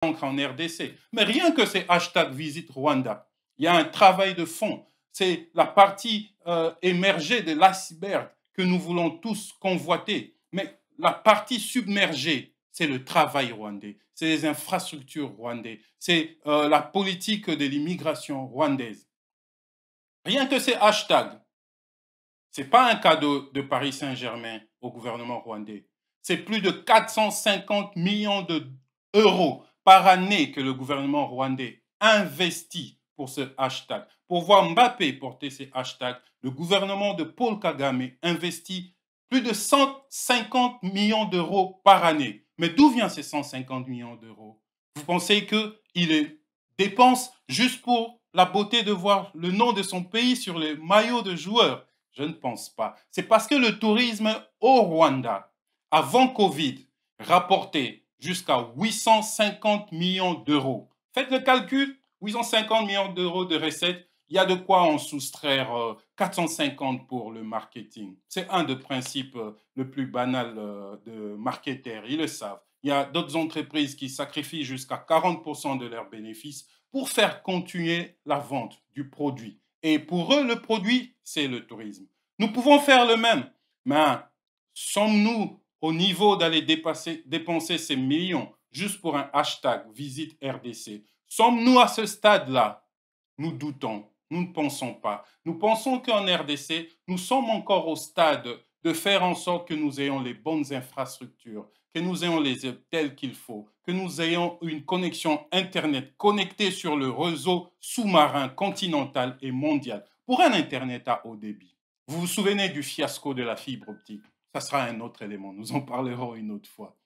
en RDC. Mais rien que ces hashtags Visite Rwanda, il y a un travail de fond. C'est la partie émergée de l'iceberg que nous voulons tous convoiter. Mais la partie submergée, c'est le travail rwandais, c'est les infrastructures rwandaises, c'est la politique de l'immigration rwandaise. Rien que ces hashtags, ce n'est pas un cadeau de Paris Saint-Germain au gouvernement rwandais. C'est plus de 450 millions d'euros par année que le gouvernement rwandais investit pour ce hashtag. Pour voir Mbappé porter ces hashtags, le gouvernement de Paul Kagame investit plus de 150 millions d'euros par année. Mais d'où viennent ces 150 millions d'euros? Vous pensez qu'il les dépense juste pour la beauté de voir le nom de son pays sur les maillots de joueurs? Je ne pense pas. C'est parce que le tourisme au Rwanda, avant Covid, rapportait jusqu'à 850 millions d'euros. Faites le calcul, 850 millions d'euros de recettes, il y a de quoi en soustraire 450 pour le marketing. C'est un des principes le plus banal de marketeurs, ils le savent. Il y a d'autres entreprises qui sacrifient jusqu'à 40% de leurs bénéfices pour faire continuer la vente du produit. Et pour eux, le produit, c'est le tourisme. Nous pouvons faire le même, mais sommes-nous au niveau d'aller dépenser ces millions juste pour un hashtag Visite RDC? Sommes-nous à ce stade-là? Nous doutons, nous ne pensons pas. Nous pensons qu'en RDC, nous sommes encore au stade de faire en sorte que nous ayons les bonnes infrastructures, que nous ayons les tels qu'il faut, que nous ayons une connexion Internet connectée sur le réseau sous-marin, continental et mondial pour un Internet à haut débit. Vous vous souvenez du fiasco de la fibre optique? Ça sera un autre élément, nous en parlerons une autre fois.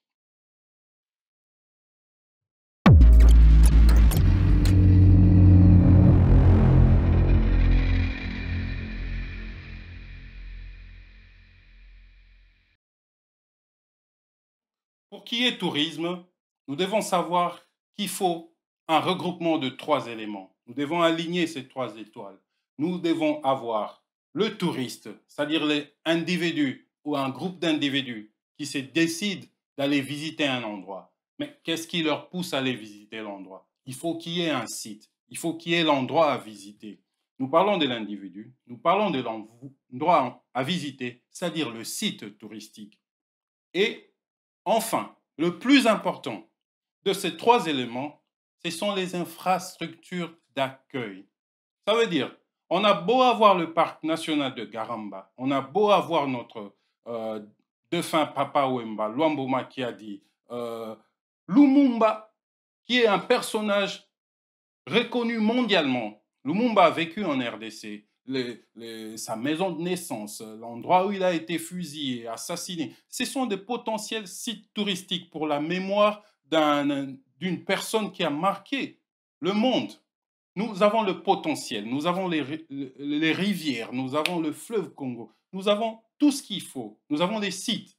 Pour qu'il y ait tourisme, nous devons savoir qu'il faut un regroupement de 3 éléments. Nous devons aligner ces 3 étoiles. Nous devons avoir le touriste, c'est-à-dire l'individu ou un groupe d'individus qui se décident d'aller visiter un endroit. Mais qu'est-ce qui leur pousse à aller visiter l'endroit? Il faut qu'il y ait un site, il faut qu'il y ait l'endroit à visiter. Nous parlons de l'individu, nous parlons de l'endroit à visiter, c'est-à-dire le site touristique. Et enfin, le plus important de ces 3 éléments, ce sont les infrastructures d'accueil. Ça veut dire, on a beau avoir le parc national de Garamba, on a beau avoir notre défunt Papa Wemba, Luambo Makiadi, Lumumba, qui est un personnage reconnu mondialement. Lumumba a vécu en RDC. Sa maison de naissance, l'endroit où il a été assassiné, ce sont des potentiels sites touristiques pour la mémoire d'une personne qui a marqué le monde. Nous avons le potentiel, nous avons les rivières, nous avons le fleuve Congo, nous avons tout ce qu'il faut, nous avons les sites.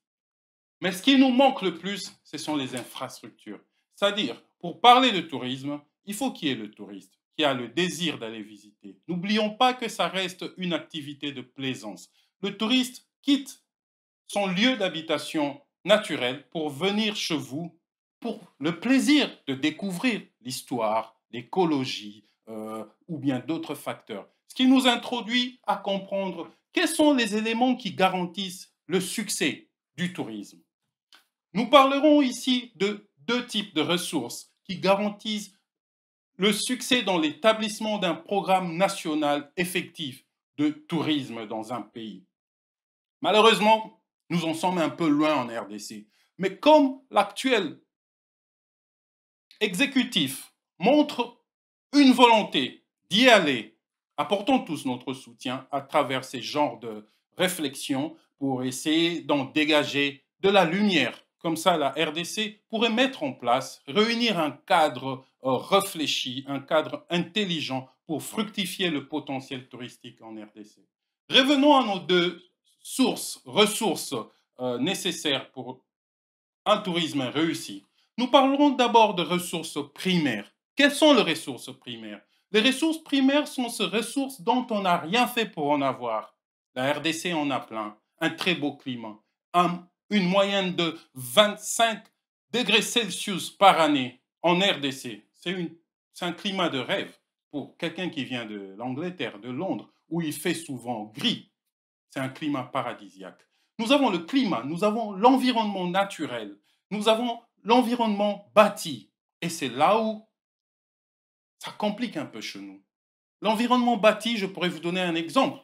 Mais ce qui nous manque le plus, ce sont les infrastructures. C'est-à-dire, pour parler de tourisme, il faut qu'il y ait le touriste qui a le désir d'aller visiter. N'oublions pas que ça reste une activité de plaisance. Le touriste quitte son lieu d'habitation naturel pour venir chez vous pour le plaisir de découvrir l'histoire, l'écologie ou bien d'autres facteurs. Ce qui nous introduit à comprendre quels sont les éléments qui garantissent le succès du tourisme. Nous parlerons ici de 2 types de ressources qui garantissent le succès dans l'établissement d'un programme national effectif de tourisme dans un pays. Malheureusement, nous en sommes un peu loin en RDC. Mais comme l'actuel exécutif montre une volonté d'y aller, apportons tous notre soutien à travers ces genres de réflexions pour essayer d'en dégager de la lumière. Comme ça, la RDC pourrait mettre en place, réunir un cadre réfléchi, un cadre intelligent pour fructifier le potentiel touristique en RDC. Revenons à nos 2 ressources nécessaires pour un tourisme réussi. Nous parlerons d'abord de ressources primaires. Quelles sont les ressources primaires? Les ressources primaires sont ces ressources dont on n'a rien fait pour en avoir. La RDC en a plein. Un très beau climat. Une moyenne de 25 degrés Celsius par année en RDC, c'est un climat de rêve pour quelqu'un qui vient de l'Angleterre, de Londres, où il fait souvent gris. C'est un climat paradisiaque. Nous avons le climat, nous avons l'environnement naturel, nous avons l'environnement bâti. Et c'est là où ça complique un peu chez nous. L'environnement bâti, je pourrais vous donner un exemple.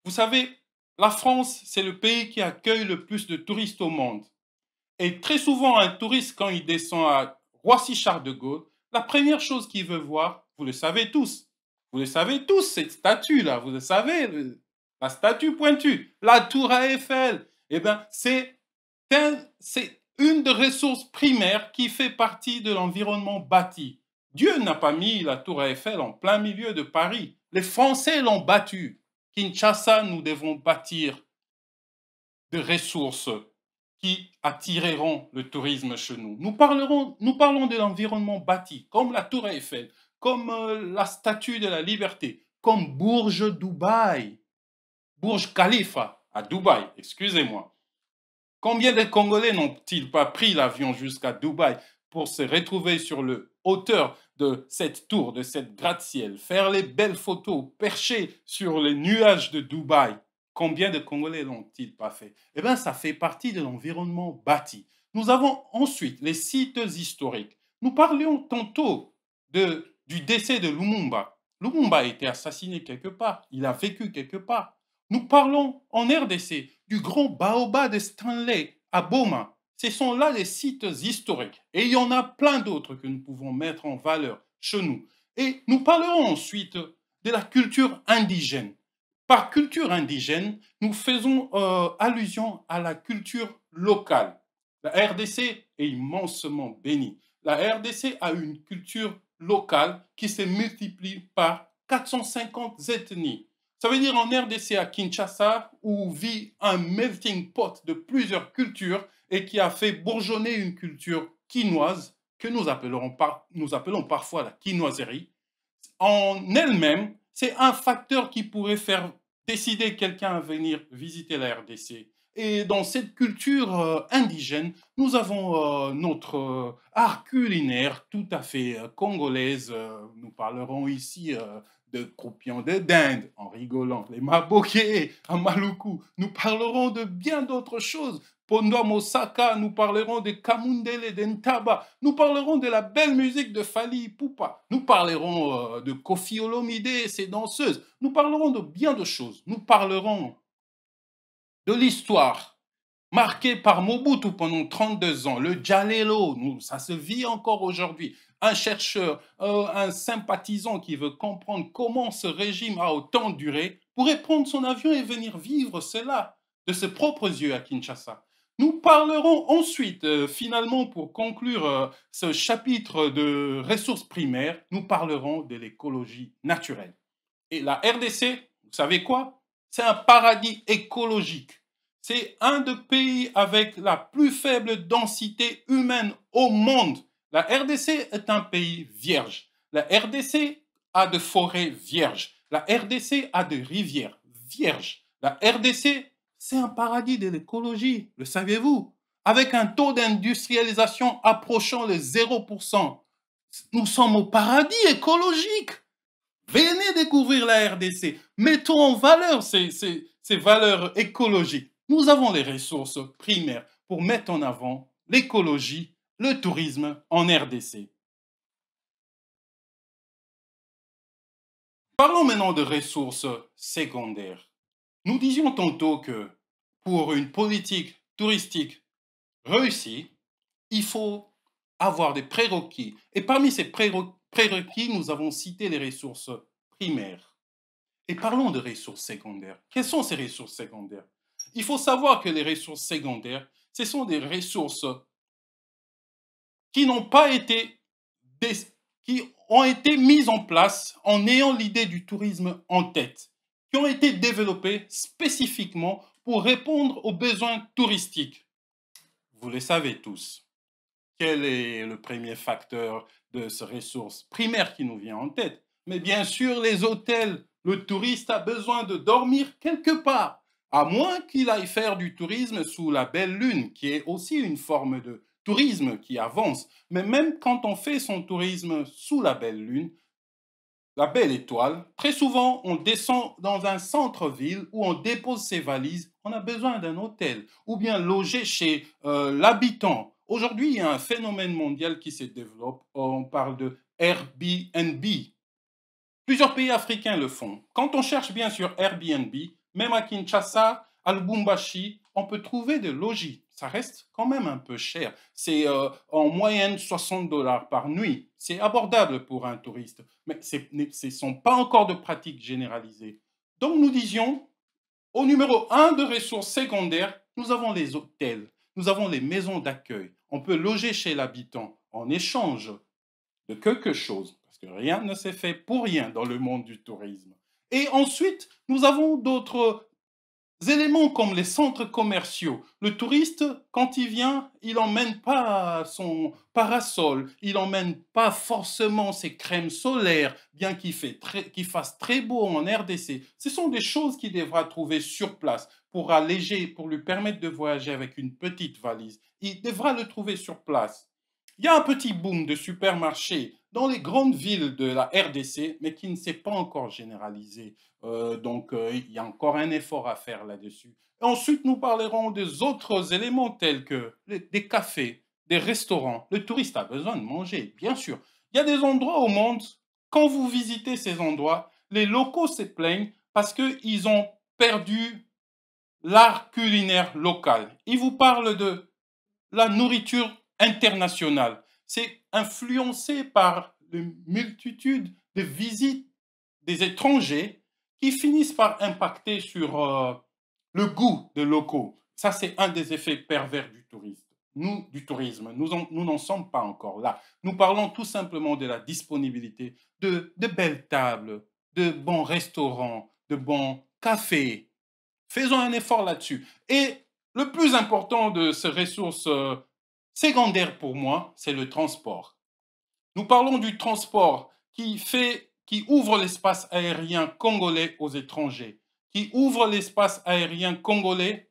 Vous savez, la France, c'est le pays qui accueille le plus de touristes au monde. Et très souvent, un touriste, quand il descend à Roissy-Charles de Gaulle, la première chose qu'il veut voir, vous le savez tous, cette statue-là, vous le savez, la statue pointue, la tour à Eiffel, eh bien, c'est une des ressources primaires qui fait partie de l'environnement bâti. Dieu n'a pas mis la tour Eiffel en plein milieu de Paris. Les Français l'ont battue. Kinshasa, nous devons bâtir des ressources qui attireront le tourisme chez nous. Nous parlons de l'environnement bâti, comme la tour Eiffel, comme la statue de la liberté, comme Burj Dubaï, Burj Khalifa à Dubaï, excusez-moi. Combien de Congolais n'ont-ils pas pris l'avion jusqu'à Dubaï pour se retrouver sur le hauteur de cette tour, de cette gratte-ciel, faire les belles photos perchées sur les nuages de Dubaï? Combien de Congolais l'ont-ils pas fait? Eh bien, ça fait partie de l'environnement bâti. Nous avons ensuite les sites historiques. Nous parlions tantôt du décès de Lumumba. Lumumba a été assassiné quelque part, il a vécu quelque part. Nous parlons en RDC du grand baobab de Stanley à Boma. Ce sont là les sites historiques. Et il y en a plein d'autres que nous pouvons mettre en valeur chez nous. Et nous parlerons ensuite de la culture indigène. Par culture indigène, nous faisons allusion à la culture locale. La RDC est immensement bénie. La RDC a une culture locale qui se multiplie par 450 ethnies. Ça veut dire en RDC à Kinshasa, où vit un melting pot de plusieurs cultures et qui a fait bourgeonner une culture quinoise que nous appelons parfois la quinoiserie. En elle-même, c'est un facteur qui pourrait faire décider quelqu'un à venir visiter la RDC. Et dans cette culture indigène, nous avons notre art culinaire tout à fait congolaise. Nous parlerons ici de croupions de dinde, en rigolant, les maboké, à Maluku. Nous parlerons de bien d'autres choses. Pondwa Mosaka, nous parlerons de Kamundele, d'Entaba, nous parlerons de la belle musique de Fali Ipupa, nous parlerons de Koffi Olomide et ses danseuses, nous parlerons de bien de choses, nous parlerons de l'histoire marquée par Mobutu pendant 32 ans, le Djalelo, ça se vit encore aujourd'hui. Un chercheur, un sympathisant qui veut comprendre comment ce régime a autant duré pourrait prendre son avion et venir vivre cela de ses propres yeux à Kinshasa. Nous parlerons ensuite, finalement, pour conclure ce chapitre de ressources primaires, nous parlerons de l'écologie naturelle. Et la RDC, vous savez quoi? C'est un paradis écologique. C'est un des pays avec la plus faible densité humaine au monde. La RDC est un pays vierge. La RDC a de forêts vierges. La RDC a de rivières vierges. La RDC, c'est un paradis de l'écologie, le saviez-vous? Avec un taux d'industrialisation approchant les 0%. Nous sommes au paradis écologique. Venez découvrir la RDC. Mettons en valeur ces valeurs écologiques. Nous avons les ressources primaires pour mettre en avant l'écologie, le tourisme en RDC. Parlons maintenant de ressources secondaires. Nous disions tantôt que pour une politique touristique réussie, il faut avoir des prérequis. Et parmi ces prérequis, nous avons cité les ressources primaires. Et parlons de ressources secondaires. Quelles sont ces ressources secondaires? Il faut savoir que les ressources secondaires, ce sont des ressources qui n'ont pas été, qui ont été mises en place en ayant l'idée du tourisme en tête, qui ont été développées spécifiquement pour répondre aux besoins touristiques. Vous le savez tous. Quel est le premier facteur de ces ressources primaires qui nous vient en tête? Mais bien sûr, les hôtels. Le touriste a besoin de dormir quelque part, à moins qu'il aille faire du tourisme sous la belle lune, qui est aussi une forme de tourisme qui avance. Mais même quand on fait son tourisme sous la belle lune, la belle étoile, très souvent, on descend dans un centre-ville où on dépose ses valises, on a besoin d'un hôtel ou bien loger chez l'habitant. Aujourd'hui, il y a un phénomène mondial qui se développe, on parle de Airbnb. Plusieurs pays africains le font. Quand on cherche bien sur Airbnb, même à Kinshasa, à Lubumbashi, on peut trouver des logis. Ça reste quand même un peu cher. C'est en moyenne 60 dollars par nuit. C'est abordable pour un touriste, mais ce ne sont pas encore de pratiques généralisées. Donc nous disions, au numéro un de ressources secondaires, nous avons les hôtels, nous avons les maisons d'accueil. On peut loger chez l'habitant en échange de quelque chose, parce que rien ne s'est fait pour rien dans le monde du tourisme. Et ensuite, nous avons d'autres éléments comme les centres commerciaux. Le touriste, quand il vient, il n'emmène pas son parasol, il n'emmène pas forcément ses crèmes solaires, bien qu'il fasse très beau en RDC. Ce sont des choses qu'il devra trouver sur place pour alléger, pour lui permettre de voyager avec une petite valise. Il devra le trouver sur place. Il y a un petit boom de supermarchés dans les grandes villes de la RDC, mais qui ne s'est pas encore généralisé. Il y a encore un effort à faire là-dessus. Ensuite, nous parlerons des autres éléments tels que des cafés, des restaurants. Le touriste a besoin de manger, bien sûr. Il y a des endroits au monde, quand vous visitez ces endroits, les locaux se plaignent parce qu'ils ont perdu l'art culinaire local. Ils vous parlent de la nourriture internationale. C'est influencé par une multitude de visites des étrangers qui finissent par impacter sur le goût des locaux. Ça, c'est un des effets pervers du tourisme. Nous n'en sommes pas encore là. Nous parlons tout simplement de la disponibilité de belles tables, de bons restaurants, de bons cafés. Faisons un effort là-dessus. Et le plus important de ces ressources secondaires pour moi, c'est le transport. Nous parlons du transport qui ouvre l'espace aérien congolais aux étrangers, qui ouvre l'espace aérien congolais,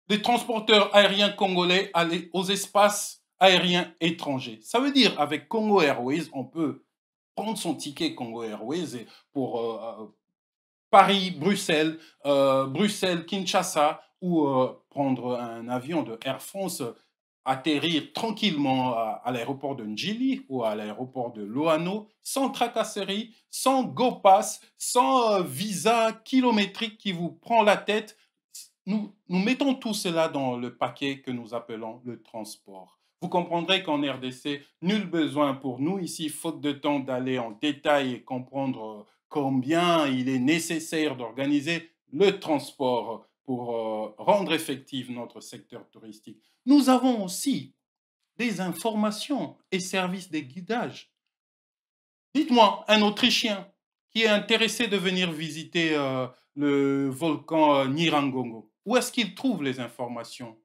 des transporteurs aériens congolais aux espaces aériens étrangers. Ça veut dire, avec Congo Airways, on peut prendre son ticket Congo Airways pour Paris, Bruxelles, Bruxelles, Kinshasa, ou prendre un avion de Air France, atterrir tranquillement à l'aéroport de Njili ou à l'aéroport de Loano, sans tracasserie, sans go-pass, sans visa kilométrique qui vous prend la tête. Nous mettons tout cela dans le paquet que nous appelons le transport. Vous comprendrez qu'en RDC, nul besoin pour nous ici, faute de temps, d'aller en détail et comprendre combien il est nécessaire d'organiser le transport pour rendre effectif notre secteur touristique. Nous avons aussi des informations et services de guidage. Dites-moi, un Autrichien qui est intéressé de venir visiter le volcan Nyiragongo, où est-ce qu'il trouve les informations?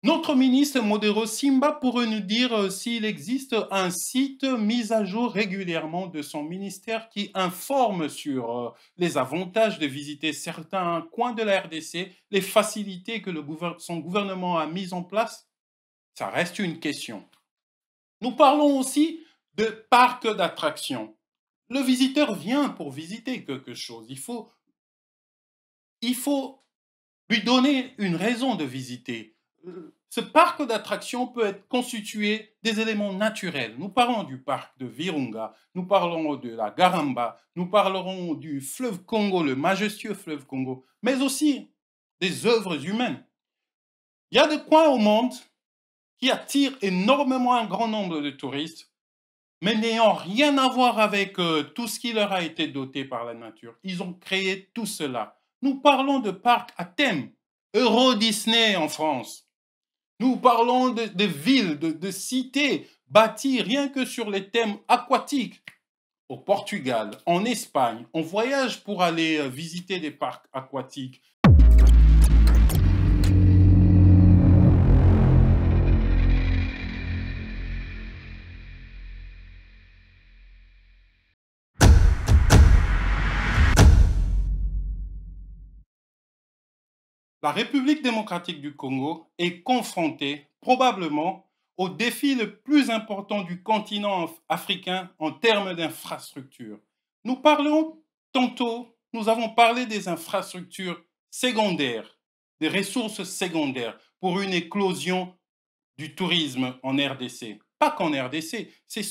Notre ministre Modero Simba pourrait nous dire s'il existe un site mis à jour régulièrement de son ministère qui informe sur les avantages de visiter certains coins de la RDC, les facilités que son gouvernement a mises en place. Ça reste une question. Nous parlons aussi de parcs d'attractions. Le visiteur vient pour visiter quelque chose. Il faut lui donner une raison de visiter. Ce parc d'attractions peut être constitué des éléments naturels. Nous parlons du parc de Virunga, nous parlons de la Garamba, nous parlerons du fleuve Congo, le majestueux fleuve Congo, mais aussi des œuvres humaines. Il y a des coins au monde qui attirent énormément un grand nombre de touristes, mais n'ayant rien à voir avec tout ce qui leur a été doté par la nature. Ils ont créé tout cela. Nous parlons de parcs à thème, Euro Disney en France. Nous parlons de villes, de cités bâties rien que sur les thèmes aquatiques. Au Portugal, en Espagne, on voyage pour aller visiter des parcs aquatiques. La République démocratique du Congo est confrontée probablement au défi le plus important du continent africain en termes d'infrastructures. Nous parlons tantôt, nous avons parlé des infrastructures secondaires, des ressources secondaires pour une éclosion du tourisme en RDC. Pas qu'en RDC,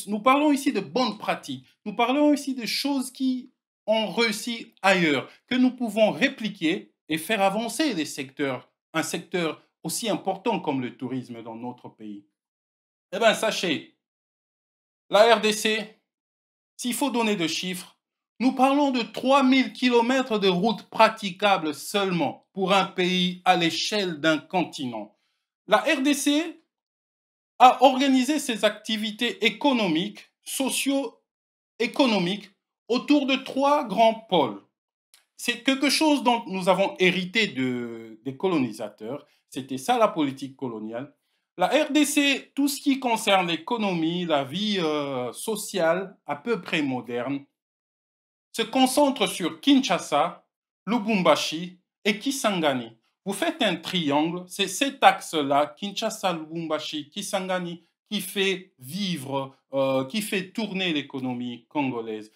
nous parlons ici de bonnes pratiques, nous parlons ici de choses qui ont réussi ailleurs, que nous pouvons répliquer et faire avancer les secteurs, un secteur aussi important comme le tourisme dans notre pays. Eh bien, sachez, la RDC, s'il faut donner de chiffres, nous parlons de 3000 km de routes praticables seulement pour un pays à l'échelle d'un continent. La RDC a organisé ses activités économiques, socio-économiques autour de trois grands pôles. C'est quelque chose dont nous avons hérité des colonisateurs. C'était ça la politique coloniale. La RDC, tout ce qui concerne l'économie, la vie sociale à peu près moderne, se concentre sur Kinshasa, Lubumbashi et Kisangani. Vous faites un triangle, c'est cet axe-là, Kinshasa, Lubumbashi, Kisangani, qui fait vivre, qui fait tourner l'économie congolaise.